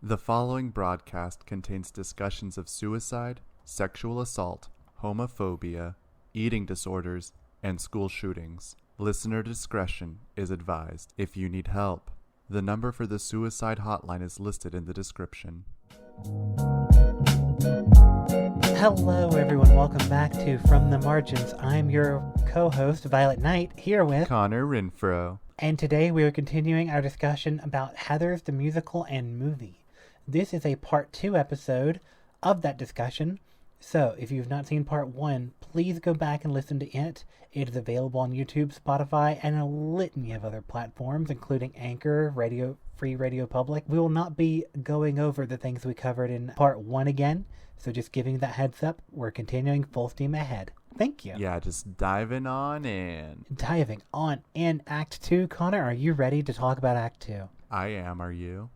The following broadcast contains discussions of suicide, sexual assault, homophobia, eating disorders, and school shootings. Listener discretion is advised. If you need help, the number for the suicide hotline is listed in the description. Hello everyone, welcome back to From the Margins. I'm your co-host, Violet Knight, here with Connor Renfro. And today we are continuing our discussion about Heathers the Musical and Movie. This is a part 2 episode of that discussion, so if you've not seen part 1, please go back and listen to it. It is available on YouTube, Spotify, and a litany of other platforms, including Anchor, Free Radio Public. We will not be going over the things we covered in part 1 again, so just giving that heads up, we're continuing full steam ahead. Thank you. Yeah, just diving on in. Diving on in Act 2. Connor, are you ready to talk about Act 2? I am, are you?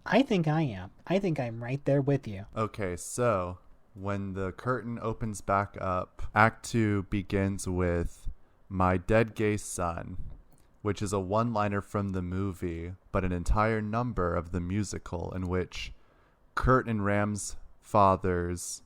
I think I am. I think I'm right there with you. Okay, so when the curtain opens back up, Act 2 begins with "My Dead Gay Son," which is a one-liner from the movie, but an entire number of the musical in which Kurt and Ram's fathers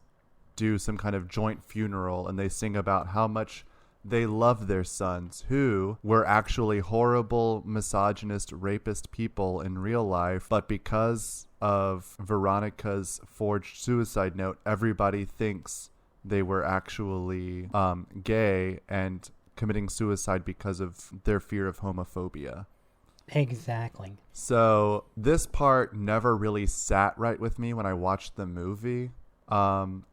do some kind of joint funeral, and they sing about how much they love their sons, who were actually horrible, misogynist, rapist people in real life, but because of Veronica's forged suicide note, everybody thinks they were actually gay and committing suicide because of their fear of homophobia. Exactly. So this part never really sat right with me when I watched the movie. And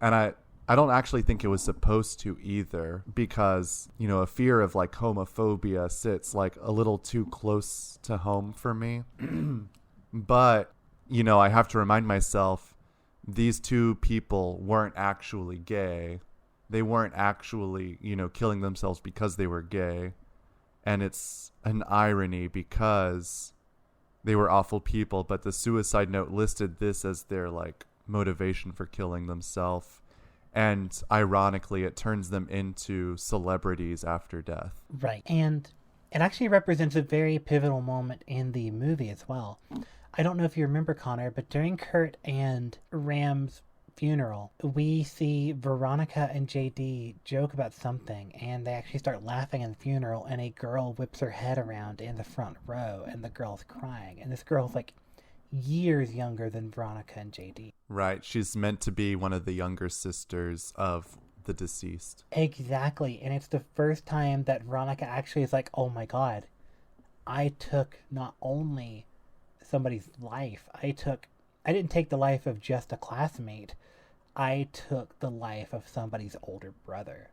I don't actually think it was supposed to either, because, you know, a fear of like homophobia sits like a little too close to home for me. But, you know, I have to remind myself these two people weren't actually gay. They weren't actually, you know, killing themselves because they were gay. And it's an irony because they were awful people, but the suicide note listed this as their like motivation for killing themselves. And ironically, it turns them into celebrities after death. Right. And it actually represents a very pivotal moment in the movie as well. I don't know if you remember, Connor, but during Kurt and Ram's funeral, we see Veronica and JD joke about something, and they actually start laughing in the funeral, and a girl whips her head around in the front row, and the girl's crying. And this girl's like years younger than Veronica and JD. Right. She's meant to be one of the younger sisters of the deceased. Exactly. And it's the first time that Veronica actually is like, oh my God, I took not only somebody's life, I didn't take the life of just a classmate. I took the life of somebody's older brother.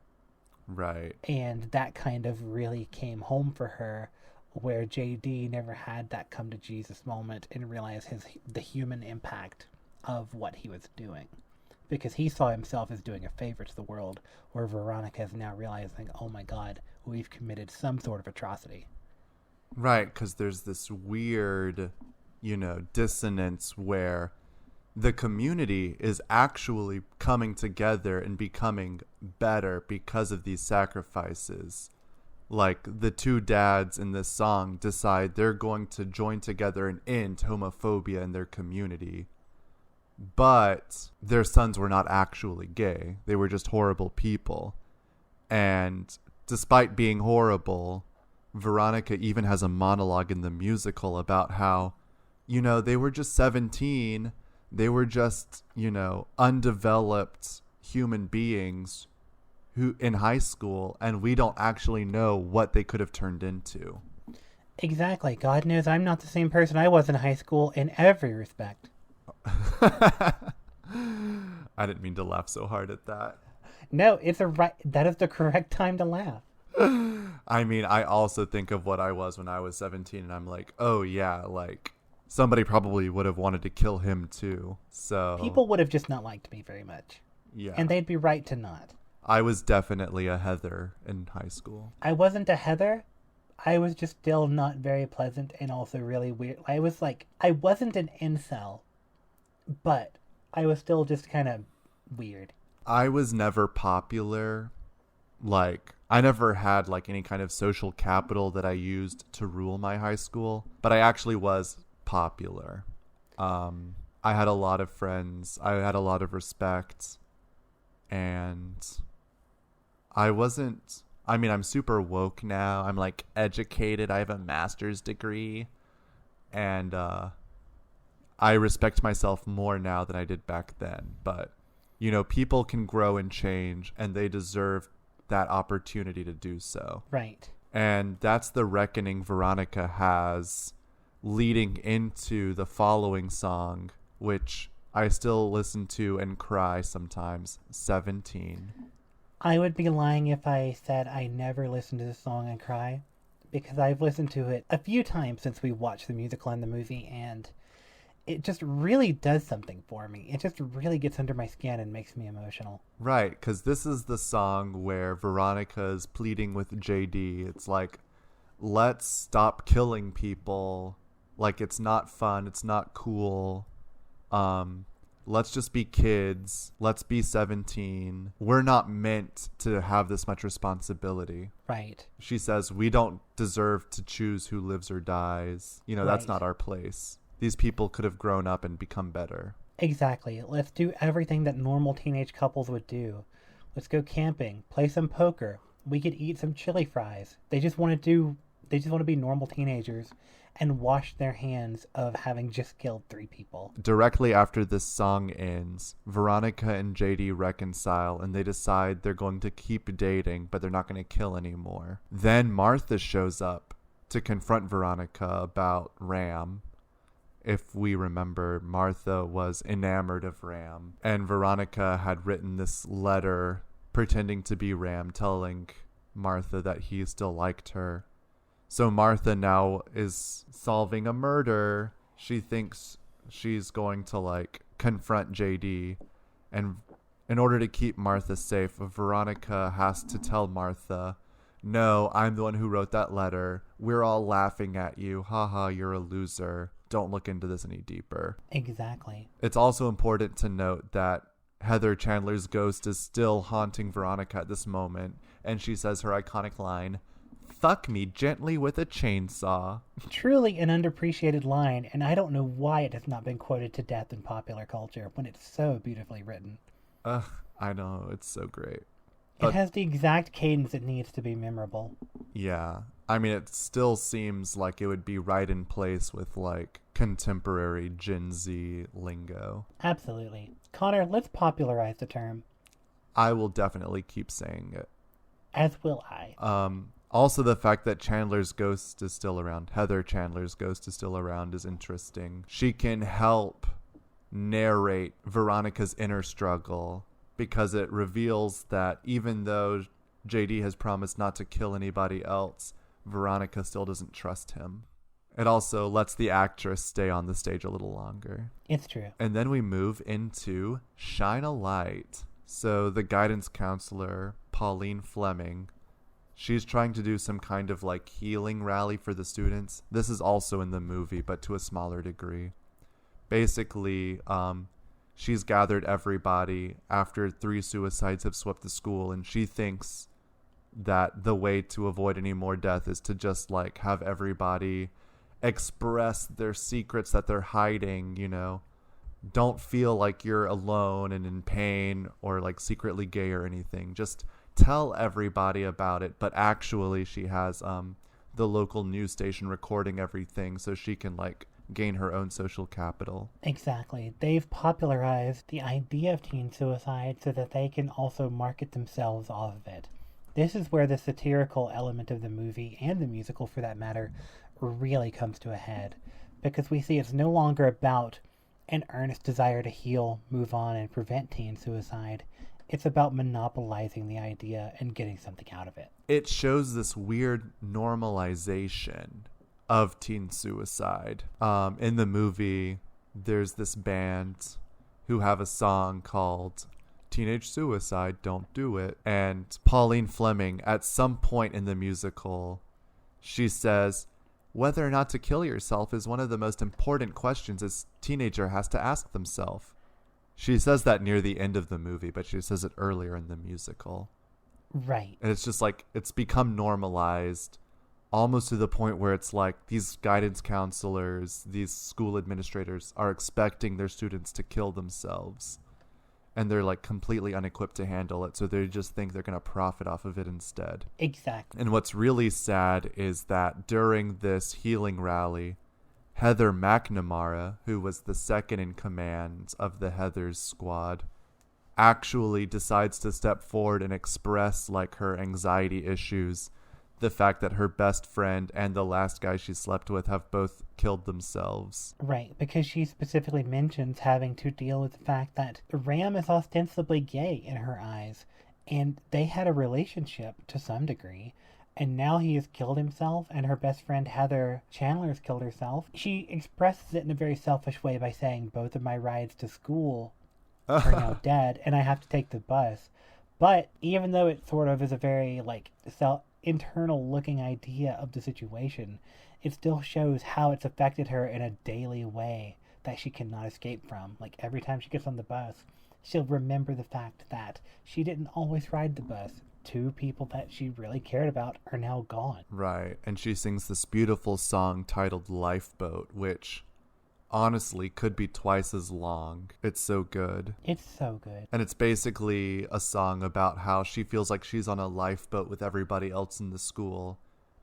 Right. And that kind of really came home for her, where JD never had that come to Jesus moment and realize the human impact of what he was doing. Because he saw himself as doing a favor to the world, where Veronica is now realizing, oh my God, we've committed some sort of atrocity. Right, because there's this weird, you know, dissonance where the community is actually coming together and becoming better because of these sacrifices. Like, the two dads in this song decide they're going to join together and end homophobia in their community. But their sons were not actually gay. They were just horrible people. And despite being horrible, Veronica even has a monologue in the musical about how, you know, they were just 17. They were just, you know, undeveloped human beings who in high school, and we don't actually know what they could have turned into. Exactly. God knows I'm not the same person I was in high school in every respect. I didn't mean to laugh so hard at that. No, that is the correct time to laugh. I mean, I also think of what I was when I was 17, and I'm like, oh yeah, like somebody probably would have wanted to kill him too. So people would have just not liked me very much. Yeah. And they'd be right to not. I was definitely a Heather in high school. I wasn't a Heather. I was just still not very pleasant and also really weird. I wasn't an incel, but I was still just kind of weird. I was never popular. Like, I never had like any kind of social capital that I used to rule my high school, but I actually was popular. I had a lot of friends. I had a lot of respect. And I'm super woke now. I'm like educated. I have a master's degree. And I respect myself more now than I did back then. But, people can grow and change, and they deserve that opportunity to do so. Right. And that's the reckoning Veronica has leading into the following song, which I still listen to and cry sometimes, 17. I would be lying if I said I never listened to this song and cry, because I've listened to it a few times since we watched the musical and the movie, and it just really does something for me. It just really gets under my skin and makes me emotional. Right, because this is the song where Veronica is pleading with JD. It's like, let's stop killing people. Like, it's not fun. It's not cool. Let's just be kids. Let's be 17. We're not meant to have this much responsibility. Right. She says, we don't deserve to choose who lives or dies. That's not our place. These people could have grown up and become better. Exactly. Let's do everything that normal teenage couples would do. Let's go camping, play some poker. We could eat some chili fries. They just want to be normal teenagers and wash their hands of having just killed 3 people. Directly after this song ends, Veronica and JD reconcile and they decide they're going to keep dating, but they're not going to kill anymore. Then Martha shows up to confront Veronica about Ram. If we remember, Martha was enamored of Ram, and Veronica had written this letter pretending to be Ram, telling Martha that he still liked her. So Martha now is solving a murder. She thinks she's going to confront JD, and in order to keep Martha safe, Veronica has to tell Martha, no, I'm the one who wrote that letter. We're all laughing at you. Haha, you're a loser. Don't look into this any deeper. Exactly. It's also important to note that Heather Chandler's ghost is still haunting Veronica at this moment, and she says her iconic line, "Fuck me gently with a chainsaw." Truly an underappreciated line, and I don't know why it has not been quoted to death in popular culture when it's so beautifully written. I know, it's so great. It has the exact cadence it needs to be memorable. Yeah. I mean, it still seems like it would be right in place with contemporary Gen Z lingo. Absolutely. Connor, let's popularize the term. I will definitely keep saying it. As will I. Also, the fact that Chandler's ghost is still around, Heather Chandler's ghost is still around, is interesting. She can help narrate Veronica's inner struggle because it reveals that even though JD has promised not to kill anybody else, Veronica still doesn't trust him. It also lets the actress stay on the stage a little longer. It's true. And then we move into Shine a Light. So the guidance counselor, Pauline Fleming, she's trying to do some kind of healing rally for the students. This is also in the movie, but to a smaller degree. Basically, she's gathered everybody after 3 suicides have swept the school, and she thinks that the way to avoid any more death is to just have everybody express their secrets that they're hiding, Don't feel like you're alone and in pain or secretly gay or anything. Just tell everybody about it. But actually she has the local news station recording everything so she can gain her own social capital. Exactly. They've popularized the idea of teen suicide so that they can also market themselves off of it. This is where the satirical element of the movie, and the musical for that matter, really comes to a head. Because we see it's no longer about an earnest desire to heal, move on, and prevent teen suicide. It's about monopolizing the idea and getting something out of it. It shows this weird normalization of teen suicide. In the movie, there's this band who have a song called Teenage Suicide, Don't Do It. And Pauline Fleming, at some point in the musical, she says, whether or not to kill yourself is one of the most important questions a teenager has to ask themselves. She says that near the end of the movie, but she says it earlier in the musical. Right. And it's just it's become normalized almost to the point where it's like these guidance counselors, these school administrators are expecting their students to kill themselves. And they're like completely unequipped to handle it. So they just think they're going to profit off of it instead. Exactly. And what's really sad is that during this healing rally, Heather McNamara, who was the second in command of the Heathers squad, actually decides to step forward and express like her anxiety issues, the fact that her best friend and the last guy she slept with have both killed themselves. Right, because she specifically mentions having to deal with the fact that Ram is ostensibly gay in her eyes, and they had a relationship to some degree, and now he has killed himself, and her best friend Heather Chandler's killed herself. She expresses it in a very selfish way by saying, both of my rides to school are now dead, and I have to take the bus. But even though it sort of is a very like internal looking idea of the situation, it still shows how it's affected her in a daily way that she cannot escape from. Like every time she gets on the bus, she'll remember the fact that she didn't always ride the bus. Two people that she really cared about are now gone. Right. And she sings this beautiful song titled Lifeboat, which honestly could be twice as long. It's so good. It's so good. And it's basically a song about how she feels like she's on a lifeboat with everybody else in the school,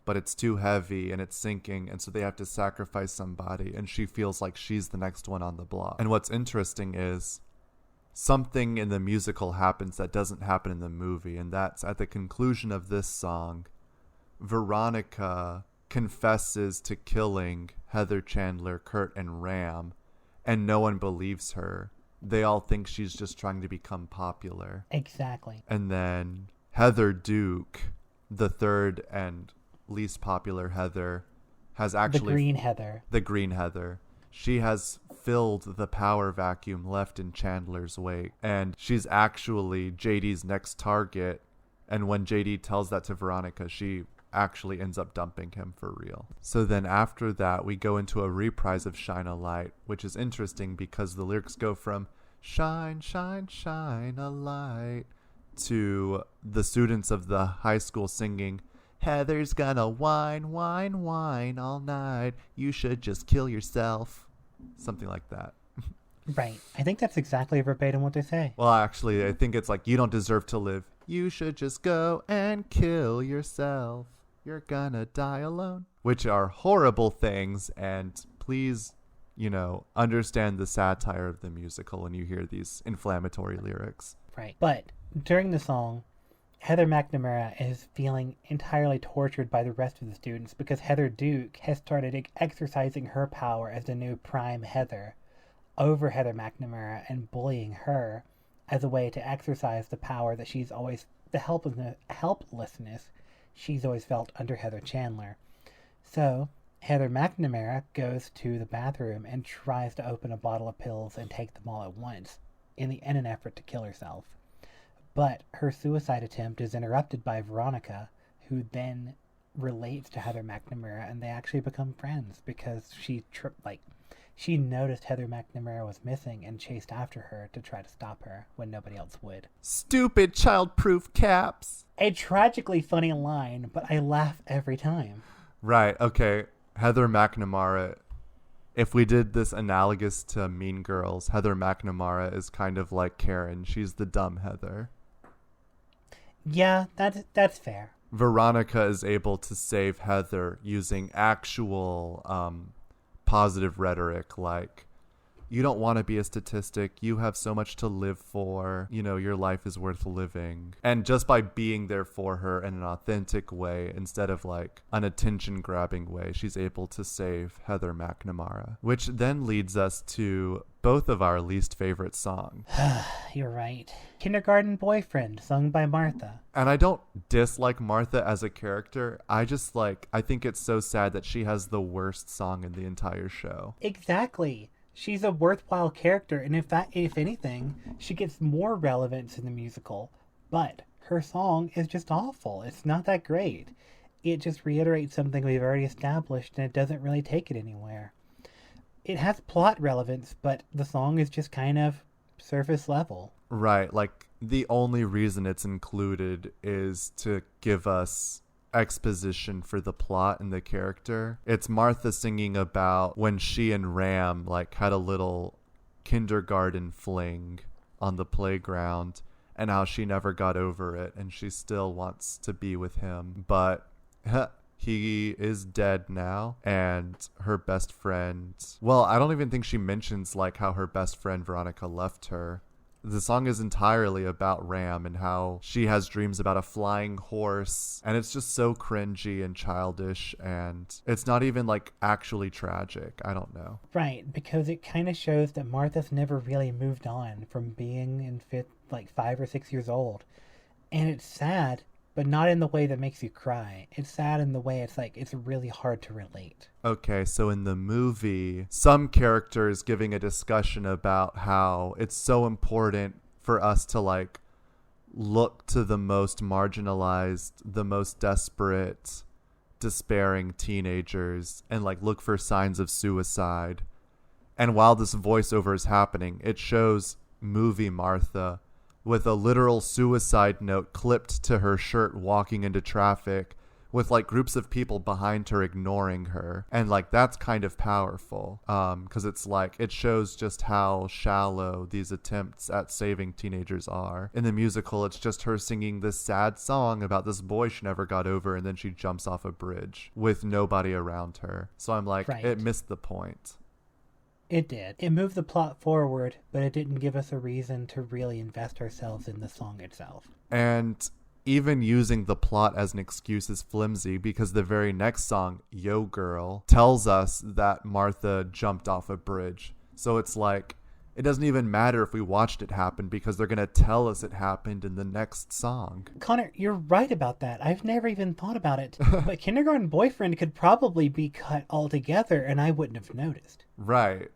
but it's too heavy and it's sinking, and so they have to sacrifice somebody, and she feels like she's the next one on the block. And what's interesting is something in the musical happens that doesn't happen in the movie, and that's at the conclusion of this song, Veronica confesses to killing Heather Chandler, Kurt, and Ram, and no one believes her. They all think she's just trying to become popular. Exactly. And then Heather Duke, the third and least popular Heather, has actually... The Green Heather. The Green Heather. She has filled the power vacuum left in Chandler's wake, and she's actually JD's next target. And when JD tells that to Veronica, she actually ends up dumping him for real. So then after that, we go into a reprise of Shine a Light, which is interesting because the lyrics go from shine, shine, shine a light to the students of the high school singing, Heather's gonna whine, whine, whine all night. You should just kill yourself. Something like that. Right. I think that's exactly verbatim what they say. Well, actually, I think it's like, you don't deserve to live. You should just go and kill yourself. You're gonna die alone. Which are horrible things, and please, understand the satire of the musical when you hear these inflammatory lyrics. Right. But during the song, Heather McNamara is feeling entirely tortured by the rest of the students because Heather Duke has started exercising her power as the new prime Heather over Heather McNamara and bullying her as a way to exercise the power that she's always, the helplessness she's always felt under Heather Chandler. So Heather McNamara goes to the bathroom and tries to open a bottle of pills and take them all at once in an effort to kill herself. But her suicide attempt is interrupted by Veronica, who then relates to Heather McNamara, and they actually become friends because she noticed Heather McNamara was missing and chased after her to try to stop her when nobody else would. Stupid child-proof caps. A tragically funny line, but I laugh every time. Right, okay. Heather McNamara, if we did this analogous to Mean Girls, Heather McNamara is kind of like Karen. She's the dumb Heather. Yeah, that's fair. Veronica is able to save Heather using actual positive rhetoric, like, you don't want to be a statistic. You have so much to live for. Your life is worth living. And just by being there for her in an authentic way, instead of like an attention-grabbing way, she's able to save Heather McNamara. Which then leads us to both of our least favorite songs. You're right. Kindergarten Boyfriend, sung by Martha. And I don't dislike Martha as a character. I think it's so sad that she has the worst song in the entire show. Exactly. She's a worthwhile character, and in fact, if anything, she gets more relevance in the musical. But her song is just awful. It's not that great. It just reiterates something we've already established, and it doesn't really take it anywhere. It has plot relevance, but the song is just kind of surface level. Right, like the only reason it's included is to give us exposition for the plot and the character. It's Martha singing about when she and Ram like had a little kindergarten fling on the playground and how she never got over it and she still wants to be with him, but he is dead now. And her best friend, well, I don't even think she mentions like how her best friend Veronica left her. The song is entirely about Ram and how she has dreams about a flying horse, and it's just so cringy and childish, and it's not even like actually tragic. I don't know. Right, because it kind of shows that Martha's never really moved on from being in 5 or 6 years old. And it's sad, but not in the way that makes you cry. It's sad in the way it's really hard to relate. Okay, so in the movie, some character is giving a discussion about how it's so important for us to like look to the most marginalized, the most desperate, despairing teenagers and like look for signs of suicide. And while this voiceover is happening, it shows movie Martha with a literal suicide note clipped to her shirt walking into traffic with like groups of people behind her ignoring her. And like that's kind of powerful because it's like it shows just how shallow these attempts at saving teenagers are. In the musical, it's just her singing this sad song about this boy she never got over, and then she jumps off a bridge with nobody around her. So I'm like, right. It missed the point. It did. It moved the plot forward, but it didn't give us a reason to really invest ourselves in the song itself. And even using the plot as an excuse is flimsy, because the very next song, Yo Girl, tells us that Martha jumped off a bridge. So it's like, it doesn't even matter if we watched it happen because they're going to tell us it happened in the next song. Connor, you're right about that. I've never even thought about it. But Kindergarten Boyfriend could probably be cut altogether and I wouldn't have noticed. Right.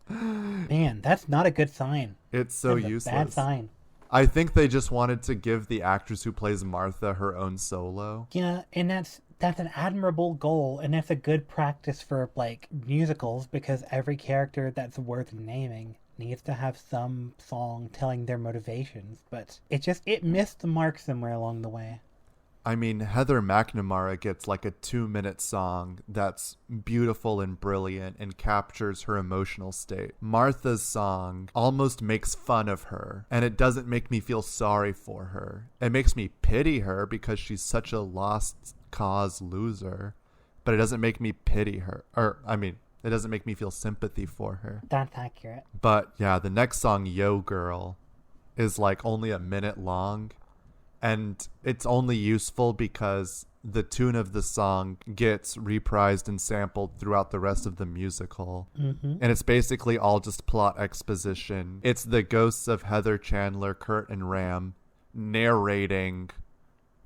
Man, that's not a good sign. It's so that's useless. A bad sign. I think they just wanted to give the actress who plays Martha her own solo. Yeah, and that's an admirable goal, and that's a good practice for like musicals, because every character that's worth naming needs to have some song telling their motivations. But it missed the mark somewhere along the way. I mean, Heather McNamara gets like a 2-minute song that's beautiful and brilliant and captures her emotional state. Martha's song almost makes fun of her, and it doesn't make me feel sorry for her. It makes me pity her because she's such a lost cause loser, but it doesn't make me pity her. It doesn't make me feel sympathy for her. That's accurate. But yeah, the next song, Yo Girl, is like only a minute long. And it's only useful because the tune of the song gets reprised and sampled throughout the rest of the musical. Mm-hmm. And it's basically all just plot exposition. It's the ghosts of Heather, Chandler, Kurt, and Ram narrating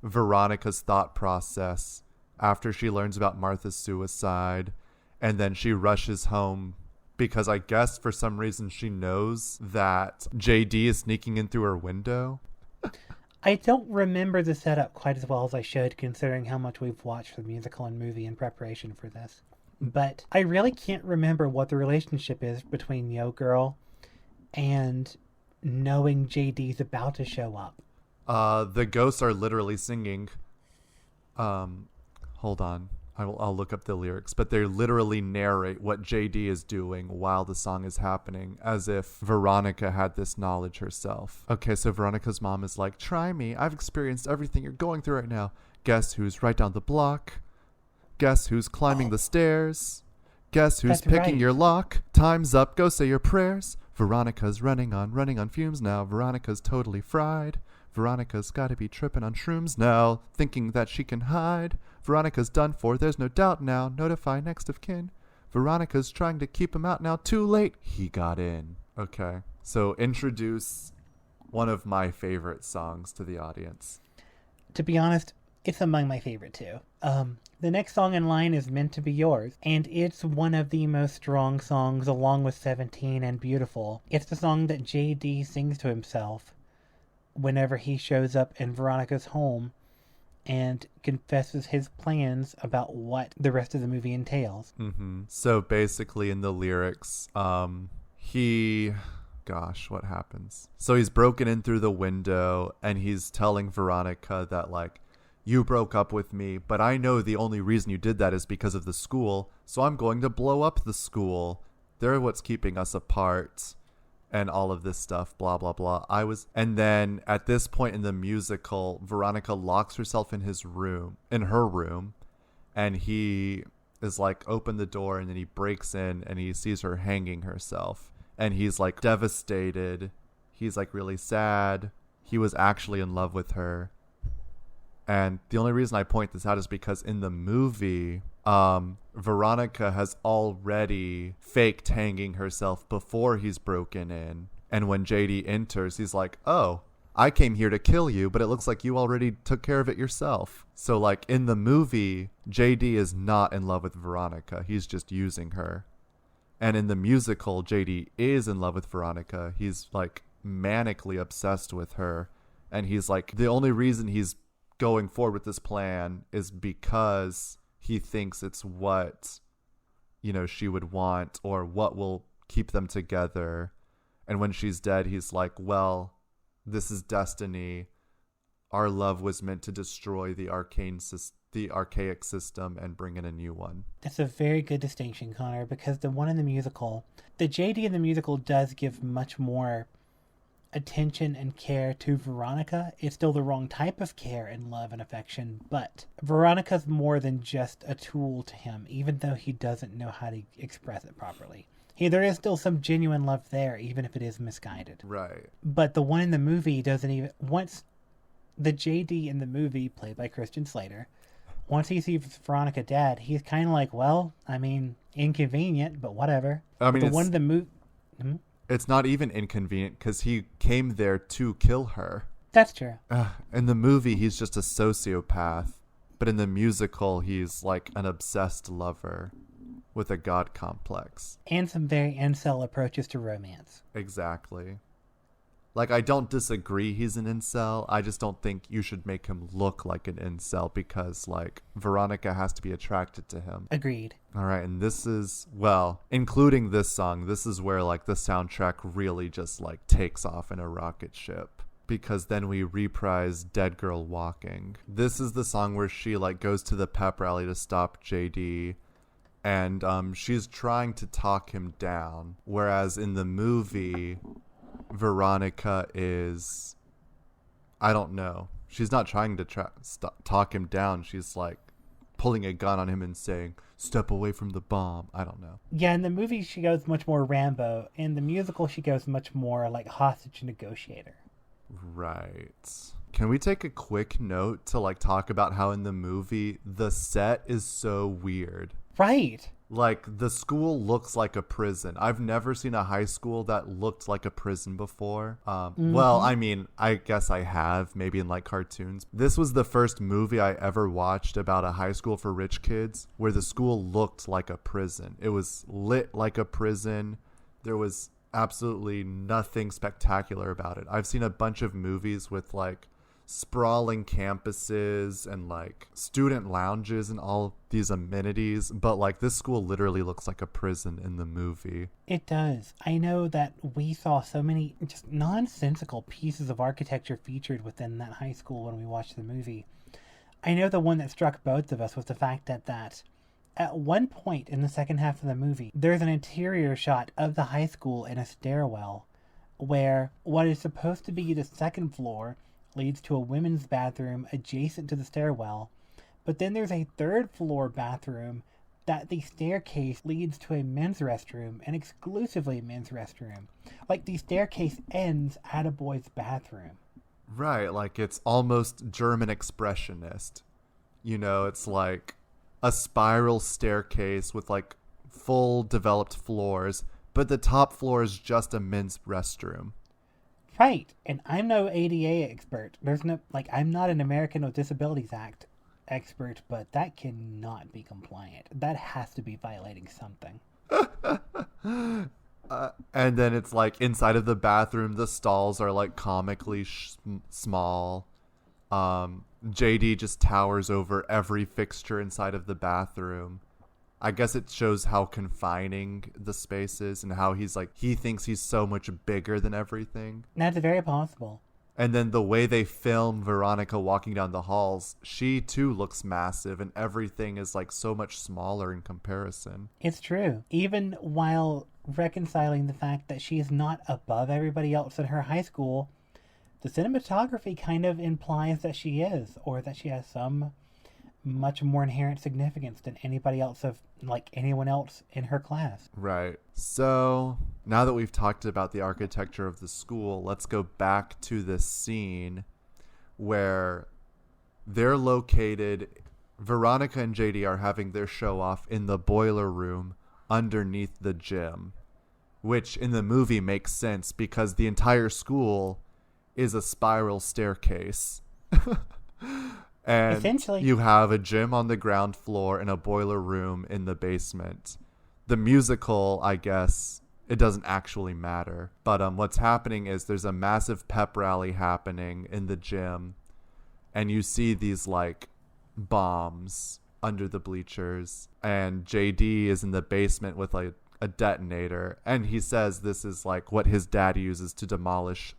Veronica's thought process after she learns about Martha's suicide. And then she rushes home because I guess for some reason she knows that JD is sneaking in through her window. I don't remember the setup quite as well as I should, considering how much we've watched the musical and movie in preparation for this. But I really can't remember what the relationship is between Yo Girl and knowing JD's about to show up. The ghosts are literally singing. Hold on. I'll look up the lyrics, but they literally narrate what JD is doing while the song is happening, as if Veronica had this knowledge herself. Okay, so Veronica's mom is like, try me. I've experienced everything you're going through right now. Guess who's right down the block? Guess who's climbing the stairs? Guess who's picking your lock? Time's up. Go say your prayers. Veronica's running on fumes now. Veronica's totally fried. Veronica's gotta be tripping on shrooms now, thinking that she can hide. Veronica's done for, there's no doubt now. Notify next of kin. Veronica's trying to keep him out now. Too late. He got in. Okay. So introduce one of my favorite songs to the audience. To be honest, it's among my favorite too. The next song in line is Meant to Be Yours, and it's one of the most strong songs along with 17 and Beautiful. It's the song that JD sings to himself whenever he shows up in Veronica's home and confesses his plans about what the rest of the movie entails. Mm-hmm. So basically in the lyrics, what happens? So he's broken in through the window and he's telling Veronica that like, you broke up with me, but I know the only reason you did that is because of the school, so I'm going to blow up the school. They're what's keeping us apart. And all of this stuff, blah, blah, blah. And then at this point in the musical, Veronica locks herself in her room, and he is like, open the door, and then he breaks in and he sees her hanging herself. And he's like devastated. He's like really sad. He was actually in love with her. And the only reason I point this out is because in the movie, Veronica has already faked hanging herself before he's broken in. And when JD enters, he's like, oh, I came here to kill you, but it looks like you already took care of it yourself. So like in the movie, JD is not in love with Veronica. He's just using her. And in the musical, JD is in love with Veronica. He's like manically obsessed with her. And he's like, the only reason he's going forward with this plan is because he thinks it's what, she would want or what will keep them together. And when she's dead, he's like, well, this is destiny. Our love was meant to destroy the archaic system and bring in a new one. That's a very good distinction, Connor, because the JD in the musical does give much more attention and care to Veronica. It's still the wrong type of care and love and affection, but Veronica's more than just a tool to him, even though he doesn't know how to express it properly. There is still some genuine love there, even if it is misguided. Right. But the one in the movie doesn't even... Once the JD in the movie, played by Christian Slater, once he sees Veronica dead, he's kind of like, well, I mean, inconvenient, but whatever. I mean, the one in the movie... It's not even inconvenient because he came there to kill her. That's true. In the movie, he's just a sociopath. But in the musical, he's like an obsessed lover with a god complex. And some very incel approaches to romance. Exactly. Like, I don't disagree he's an incel. I just don't think you should make him look like an incel because, like, Veronica has to be attracted to him. Agreed. All right, and this is, well, including this song, this is where, like, the soundtrack really just, like, takes off in a rocket ship. Because then we reprise Dead Girl Walking. This is the song where she, like, goes to the pep rally to stop JD. And she's trying to talk him down. Whereas in the movie... Veronica is, I don't know. She's not trying to talk him down. She's like pulling a gun on him and saying, step away from the bomb. I don't know. Yeah, in the movie she goes much more Rambo. In the musical she goes much more like hostage negotiator. Right. Can we take a quick note to like talk about how in the movie the set is so weird? Right. Like, the school looks like a prison. I've never seen a high school that looked like a prison before. Well, I mean, I guess I have, maybe in, like, cartoons. This was the first movie I ever watched about a high school for rich kids where the school looked like a prison. It was lit like a prison. There was absolutely nothing spectacular about it. I've seen a bunch of movies with, like, sprawling campuses and like student lounges and all these amenities, but like this school literally looks like a prison in the movie. It does. I know that we saw so many just nonsensical pieces of architecture featured within that high school when we watched the movie. I know the one that struck both of us was the fact that at one point in the second half of the movie, there's an interior shot of the high school in a stairwell where what is supposed to be the second floor leads to a women's bathroom adjacent to the stairwell, but then there's a third floor bathroom that the staircase leads to a men's restroom, and exclusively a men's restroom. Like, the staircase ends at a boy's bathroom. Right, like it's almost German expressionist. It's like a spiral staircase with like full developed floors, but the top floor is just a men's restroom. Right, and I'm no ADA expert. I'm not an American with Disabilities Act expert, but that cannot be compliant. That has to be violating something. And then it's like inside of the bathroom, the stalls are like comically small. JD just towers over every fixture inside of the bathroom. I guess it shows how confining the space is and how he thinks he's so much bigger than everything. That's very possible. And then the way they film Veronica walking down the halls, she too looks massive, and everything is like so much smaller in comparison. It's true. Even while reconciling the fact that she is not above everybody else in her high school, the cinematography kind of implies that she is, or that she has some much more inherent significance than anybody else anyone else in her class. Right. So now that we've talked about the architecture of the school, let's go back to this scene where they're located. Veronica and JD are having their show off in the boiler room underneath the gym, which in the movie makes sense because the entire school is a spiral staircase. And essentially, you have a gym on the ground floor and a boiler room in the basement. The musical, I guess, it doesn't actually matter. But what's happening is there's a massive pep rally happening in the gym. And you see these, like, bombs under the bleachers. And JD is in the basement with, like, a detonator. And he says this is, like, what his dad uses to demolish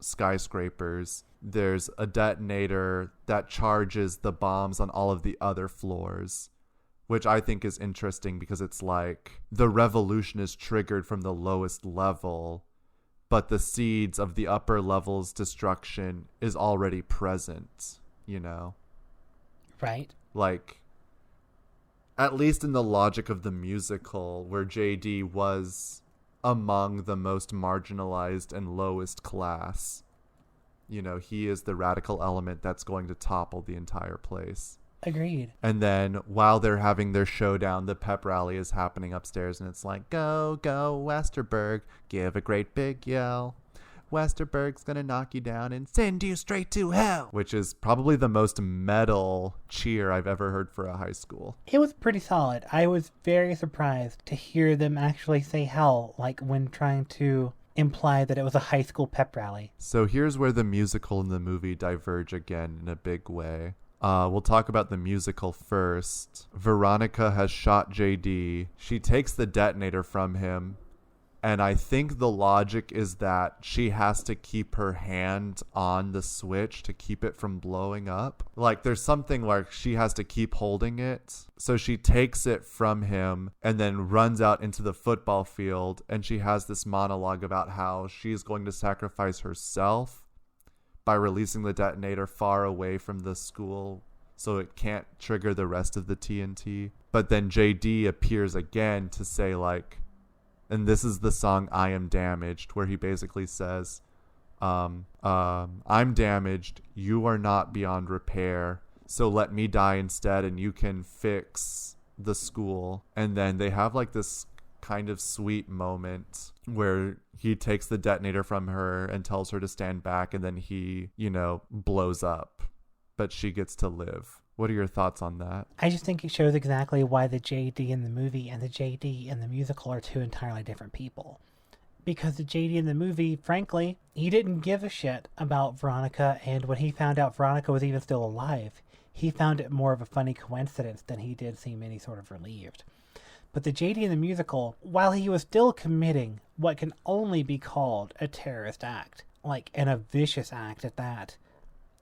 skyscrapers. There's a detonator that charges the bombs on all of the other floors, which I think is interesting because it's like the revolution is triggered from the lowest level, but the seeds of the upper level's destruction is already present, you know? Right. Like, at least in the logic of the musical, where JD was among the most marginalized and lowest class. You know, he is the radical element that's going to topple the entire place. Agreed. And then while they're having their showdown, the pep rally is happening upstairs, and it's like, go, go, Westerberg, give a great big yell. Westerberg's gonna knock you down and send you straight to hell. Which is probably the most metal cheer I've ever heard for a high school. It was pretty solid. I was very surprised to hear them actually say hell, like when trying to imply that it was a high school pep rally. So here's where the musical and the movie diverge again in a big way. We'll talk about the musical first. Veronica has shot JD. She takes the detonator from him. And I think the logic is that she has to keep her hand on the switch to keep it from blowing up. Like, there's something like she has to keep holding it. So she takes it from him and then runs out into the football field. And she has this monologue about how she's going to sacrifice herself by releasing the detonator far away from the school so it can't trigger the rest of the TNT. But then JD appears again to say, like, and this is the song I Am Damaged, where he basically says, I'm damaged, you are not beyond repair, so let me die instead and you can fix the school. And then they have like this kind of sweet moment where he takes the detonator from her and tells her to stand back, and then he, you know, blows up, but she gets to live. What are your thoughts on that? I just think it shows exactly why the JD in the movie and the JD in the musical are two entirely different people. Because the JD in the movie, frankly, he didn't give a shit about Veronica, and when he found out Veronica was even still alive, he found it more of a funny coincidence than he did seem any sort of relieved. But the JD in the musical, while he was still committing what can only be called a terrorist act, and a vicious act at that,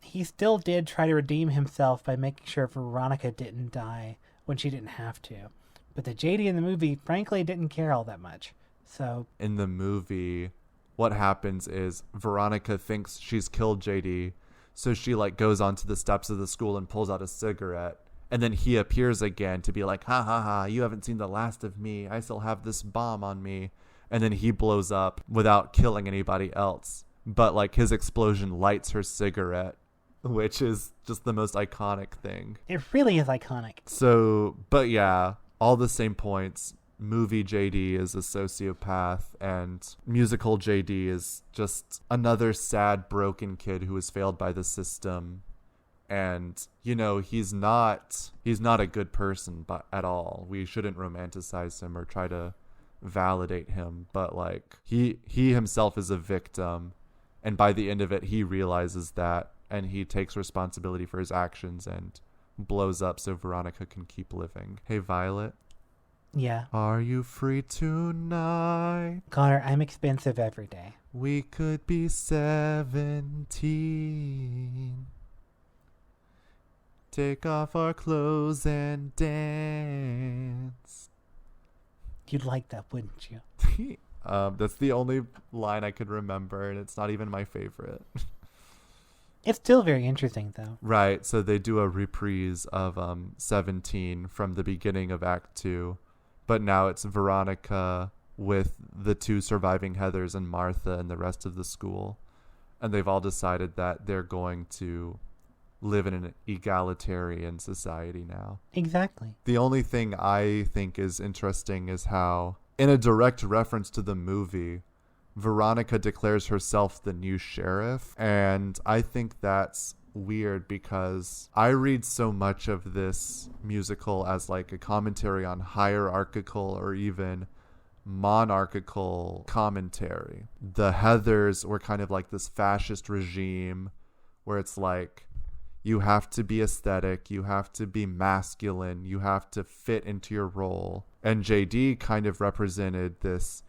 he still did try to redeem himself by making sure Veronica didn't die when she didn't have to. But the JD in the movie, frankly, didn't care all that much. So in the movie, what happens is Veronica thinks she's killed JD, so she goes onto the steps of the school and pulls out a cigarette. And then he appears again to be like, ha ha ha, you haven't seen the last of me. I still have this bomb on me. And then he blows up without killing anybody else. But his explosion lights her cigarette, which is just the most iconic thing. It really is iconic. So, but yeah, all the same points. Movie JD is a sociopath, and musical JD is just another sad, broken kid who was failed by the system. And, he's not a good person at all. We shouldn't romanticize him or try to validate him. But, he himself is a victim. And by the end of it, he realizes that. And he takes responsibility for his actions and blows up so Veronica can keep living. Hey, Violet. Yeah. Are you free tonight? Connor, I'm expensive every day. We could be 17. Take off our clothes and dance. You'd like that, wouldn't you? That's the only line I could remember, and it's not even my favorite. It's still very interesting, though. Right, so they do a reprise of 17 from the beginning of Act 2, but now it's Veronica with the two surviving Heathers and Martha and the rest of the school. And they've all decided that they're going to live in an egalitarian society now. Exactly. The only thing I think is interesting is how, in a direct reference to the movie, Veronica declares herself the new sheriff. And I think that's weird because I read so much of this musical as like a commentary on hierarchical or even monarchical commentary. The Heathers were kind of like this fascist regime where it's like, you have to be aesthetic, you have to be masculine, you have to fit into your role. And JD kind of represented this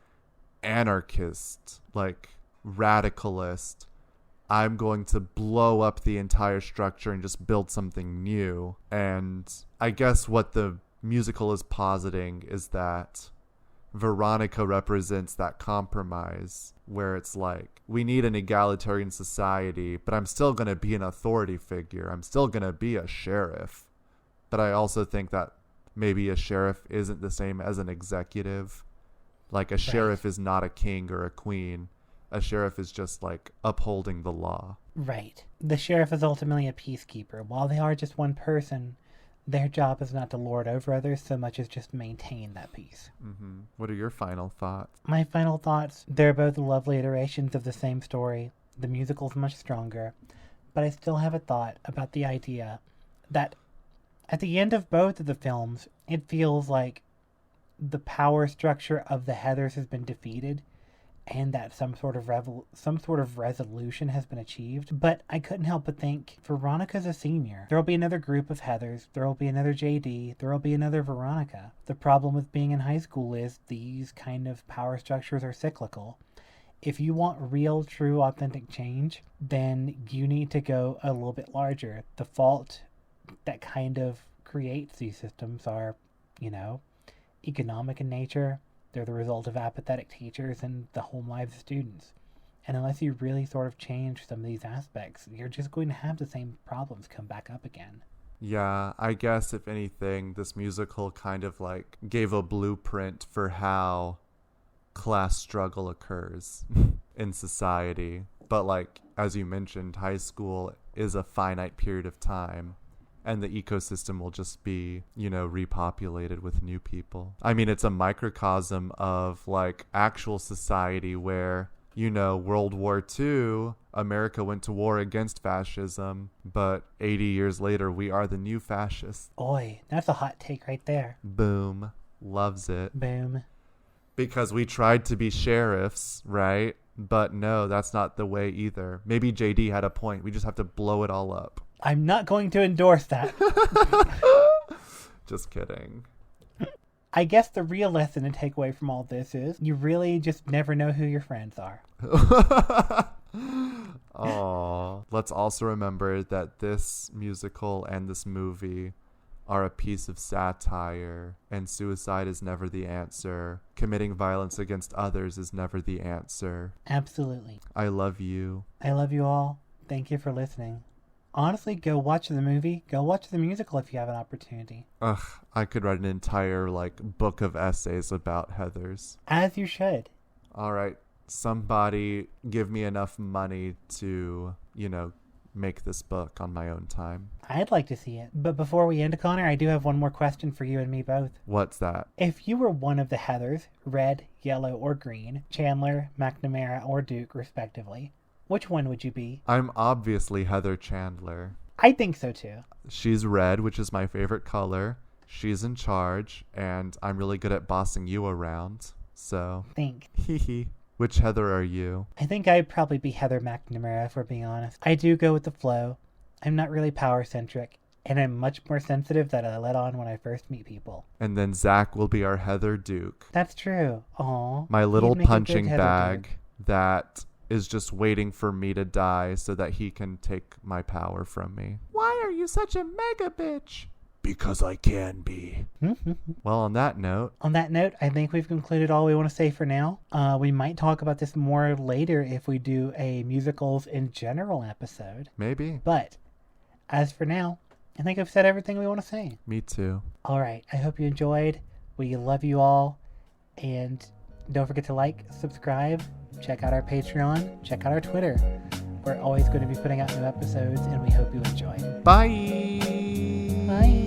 anarchist, like radicalist, I'm going to blow up the entire structure and just build something new. And I guess what the musical is positing is that Veronica represents that compromise where it's like, we need an egalitarian society, but I'm still going to be an authority figure. I'm still going to be a sheriff. But I also think that maybe a sheriff isn't the same as an executive. Like a sheriff is not a king or a queen. A sheriff is just like upholding the law. Right. The sheriff is ultimately a peacekeeper. While they are just one person, their job is not to lord over others so much as just maintain that peace. Mm-hmm. What are your final thoughts? My final thoughts, they're both lovely iterations of the same story. The musical's much stronger. But I still have a thought about the idea that at the end of both of the films, it feels like the power structure of the Heathers has been defeated and that some sort of resolution has been achieved. But I couldn't help but think, Veronica's a senior. There will be another group of Heathers. There will be another JD. There will be another Veronica. The problem with being in high school is these kind of power structures are cyclical. If you want real, true, authentic change, then you need to go a little bit larger. The fault that kind of creates these systems are, economic in nature. They're the result of apathetic teachers and the home lives of students. And unless you really sort of change some of these aspects, you're just going to have the same problems come back up again. Yeah, I guess if anything, this musical kind of like gave a blueprint for how class struggle occurs in society. But like, as you mentioned, high school is a finite period of time. And the ecosystem will just be, repopulated with new people. I mean, it's a microcosm of like actual society where, World War II, America went to war against fascism, but 80 years later, we are the new fascists. Oi, that's a hot take right there. Boom. Loves it. Boom. Because we tried to be sheriffs, right? But no, that's not the way either. Maybe JD had a point. We just have to blow it all up. I'm not going to endorse that. Just kidding. I guess the real lesson to take away from all this is you really just never know who your friends are. Aww. Let's also remember that this musical and this movie are a piece of satire, and suicide is never the answer. Committing violence against others is never the answer. Absolutely. I love you. I love you all. Thank you for listening. Honestly, go watch the movie. Go watch the musical if you have an opportunity. Ugh, I could write an entire, book of essays about Heathers. As you should. All right, somebody give me enough money to, make this book on my own time. I'd like to see it. But before we end, Connor, I do have one more question for you and me both. What's that? If you were one of the Heathers, red, yellow, or green, Chandler, McNamara, or Duke, respectively, which one would you be? I'm obviously Heather Chandler. I think so too. She's red, which is my favorite color. She's in charge, and I'm really good at bossing you around. So, hee. Which Heather are you? I think I'd probably be Heather McNamara, if we're being honest. I do go with the flow. I'm not really power-centric, and I'm much more sensitive than I let on when I first meet people. And then Zach will be our Heather Duke. That's true. Aw. My little punching bag that is just waiting for me to die so that he can take my power from me. Why are you such a mega bitch? Because I can be. Well, on that note, I think we've concluded all we want to say for now. We might talk about this more later if we do a musicals in general episode. maybe. But as for now, I think I've said everything we want to say. Me too. All right. I hope you enjoyed. We love you all. And don't forget to like, subscribe, check out our Patreon, check out our Twitter. We're always going to be putting out new episodes, and we hope you enjoy. Bye. Bye.